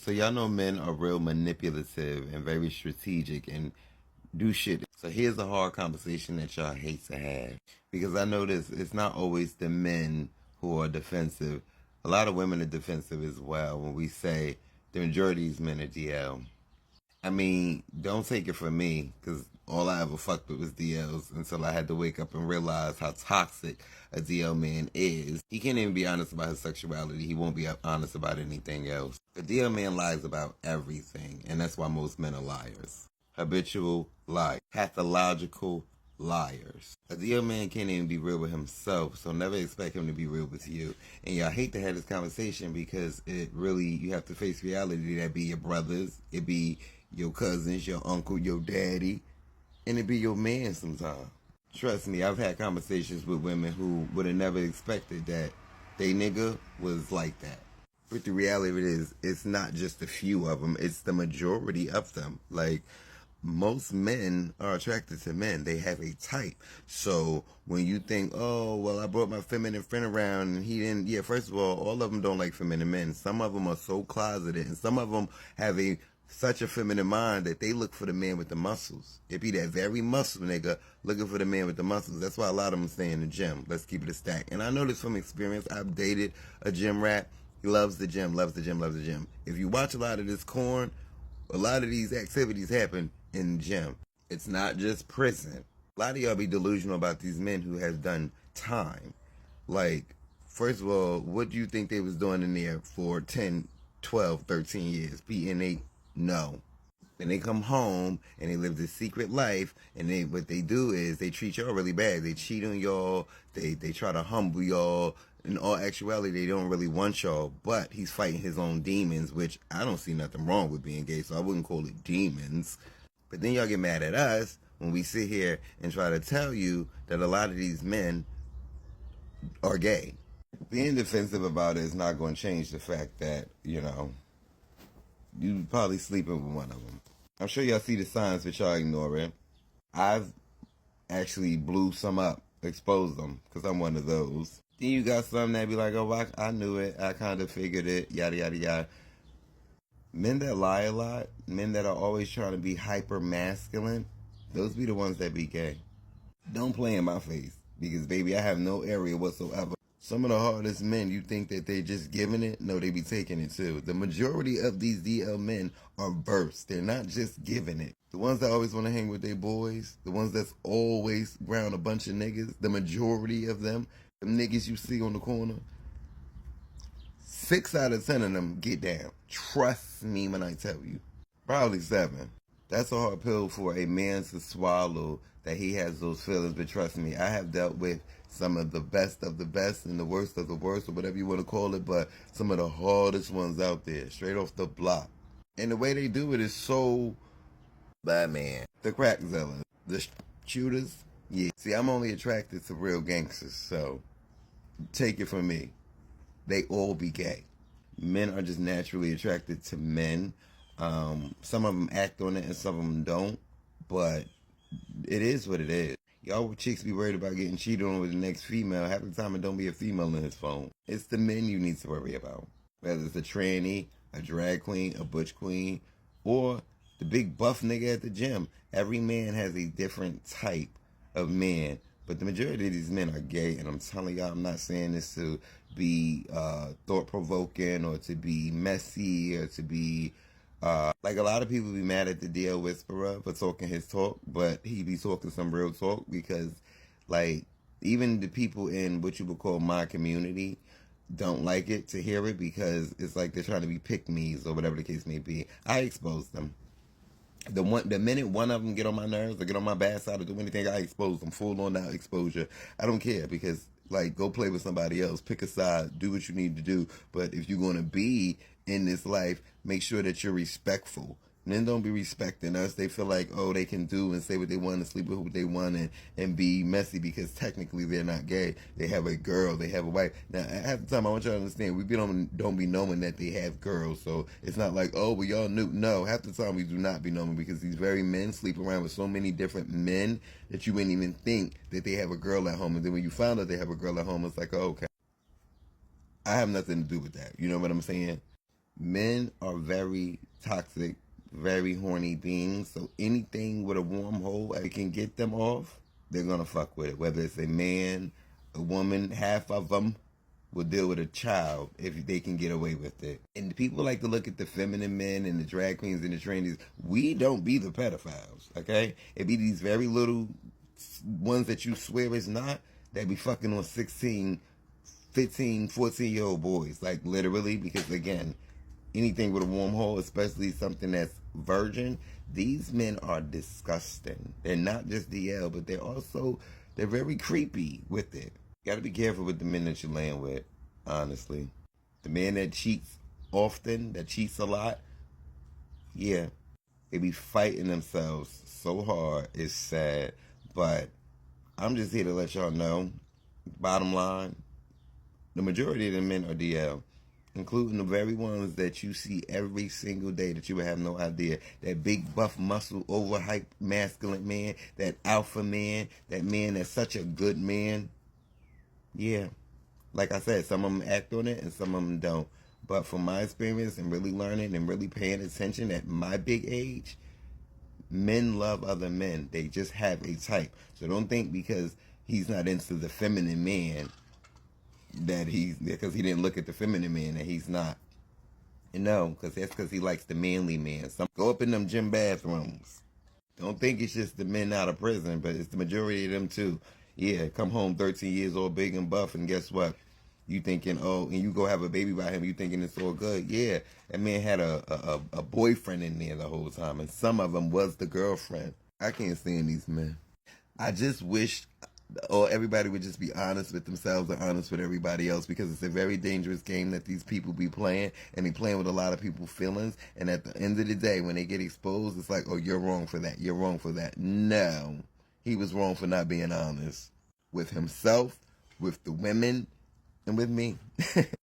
So y'all know men are real manipulative and very strategic and do shit. So here's a hard conversation that y'all hate to have. Because I notice it's not always the men who are defensive. A lot of women are defensive as well when we say the majority of these men are DL. I mean, don't take it from me, because all I ever fucked with was DLs until I had to wake up and realize how toxic a DL man is. He can't even be honest about his sexuality. He won't be honest about anything else. A DL man lies about everything, and that's why most men are liars. Habitual liars. Pathological liars. A DL man can't even be real with himself, so never expect him to be real with you. And y'all hate to have this conversation because it really, you have to face reality. That be your brothers, it be your cousins, your uncle, your daddy, and it be your man sometimes. Trust me, I've had conversations with women who would have never expected that they nigga was like that. But the reality of it is, it's not just a few of them, it's the majority of them. Like, most men are attracted to men. They have a type. So when you think, oh, well, I brought my feminine friend around and he didn't, yeah, first of all of them don't like feminine men. Some of them are so closeted and some of them have such a feminine mind that they look for the man with the muscles. It be that very muscle nigga looking for the man with the muscles. That's why a lot of them stay in the gym. Let's keep it a stack. And I know this from experience. I've dated a gym rat. He loves the gym, loves the gym, loves the gym. If you watch a lot of this corn, a lot of these activities happen in the gym. It's not just prison. A lot of y'all be delusional about these men who has done time. Like, first of all, what do you think they was doing in there for 10, 12, 13 years? Beating eight? No. Then they come home and they live this secret life, and what they do is they treat y'all really bad. They cheat on y'all. They try to humble y'all. In all actuality, they don't really want y'all, but he's fighting his own demons, which I don't see nothing wrong with being gay, so I wouldn't call it demons. But then y'all get mad at us when we sit here and try to tell you that a lot of these men are gay. Being defensive about it is not going to change the fact that, you probably sleeping with one of them. I'm sure y'all see the signs, but y'all ignore it. I've actually blew some up, exposed them, because I'm one of those. Then you got some that be like, oh, I knew it, I kind of figured it, yada, yada, yada. Men that lie a lot, men that are always trying to be hyper masculine, those be the ones that be gay. Don't play in my face, because baby, I have no area whatsoever. Some of the hardest men, you think that they just giving it? No, they be taking it too. The majority of these DL men are burst. They're not just giving it. The ones that always want to hang with their boys, the ones that's always around a bunch of niggas, the majority of them niggas you see on the corner, 6 out of 10 of them get down. Trust me when I tell you. Probably 7. That's a hard pill for a man to swallow, that he has those feelings, but trust me, I have dealt with some of the best and the worst of the worst, or whatever you want to call it, but some of the hardest ones out there, straight off the block. And the way they do it is so bad, man. The crack zealous, the shooters, yeah. See, I'm only attracted to real gangsters, so take it from me. They all be gay. Men are just naturally attracted to men. Some of them act on it and some of them don't, but it is what it is. Y'all chicks be worried about getting cheated on with the next female. Half the time it don't be a female in his phone. It's the men you need to worry about. Whether it's a tranny, a drag queen, a butch queen, or the big buff nigga at the gym. Every man has a different type of man. But the majority of these men are gay, and I'm telling y'all, I'm not saying this to be thought-provoking or to be messy or to be like a lot of people be mad at the DL Whisperer for talking his talk, but he be talking some real talk, because like even the people in what you would call my community don't like it to hear it, because it's like they're trying to be pick-me's or whatever the case may be. I expose them. The minute one of them get on my nerves or get on my bad side or do anything, I expose them. Full on that exposure. I don't care, because like, go play with somebody else, pick a side, do what you need to do. But if you're going to be in this life, make sure that you're respectful. Men don't be respecting us. They feel like, oh, they can do and say what they want and sleep with who they want and be messy, because technically they're not gay. They have a girl, they have a wife. Now, half the time, I want y'all to understand, we don't be knowing that they have girls. So it's not like, oh, well, y'all knew. No, half the time we do not be knowing, because these very men sleep around with so many different men that you wouldn't even think that they have a girl at home. And then when you find out they have a girl at home, it's like, oh, okay. I have nothing to do with that. You know what I'm saying? Men are very toxic, very horny beings. So anything with a warm hole, it can get them off, they're going to fuck with it. Whether it's a man, a woman, half of them will deal with a child if they can get away with it. And people like to look at the feminine men and the drag queens and the trannies. We don't be the pedophiles, okay? It be these very little ones that you swear is not, that be fucking on 16, 15, 14-year-old boys. Like, literally, because, again, anything with a warm hole, especially something that's virgin, these men are disgusting. They're not just DL, but they're very creepy with it. You gotta be careful with the men that you're laying with, honestly. The man that cheats often, that cheats a lot, yeah, they be fighting themselves so hard, it's sad. But I'm just here to let y'all know, bottom line, the majority of the men are DL, including the very ones that you see every single day that you would have no idea. That big, buff, muscle, overhyped, masculine man, that alpha man, that man that's such a good man. Yeah, like I said, some of them act on it and some of them don't. But from my experience and really learning and really paying attention at my big age, men love other men. They just have a type. So don't think because he's not into the feminine man because he didn't look at the feminine man that he's not. No, because that's because he likes the manly man. Some go up in them gym bathrooms. Don't think it's just the men out of prison, but it's the majority of them too. Yeah, come home 13 years old, big and buff, and guess what? You thinking, oh, and you go have a baby by him, you thinking it's all good. Yeah, that man had a boyfriend in there the whole time, and some of them was the girlfriend. I can't stand these men. I just wish or everybody would just be honest with themselves and honest with everybody else, because it's a very dangerous game that these people be playing, and they playing with a lot of people's feelings, and at the end of the day when they get exposed, it's like, oh, you're wrong for that, you're wrong for that. No, he was wrong for not being honest with himself, with the women, and with me.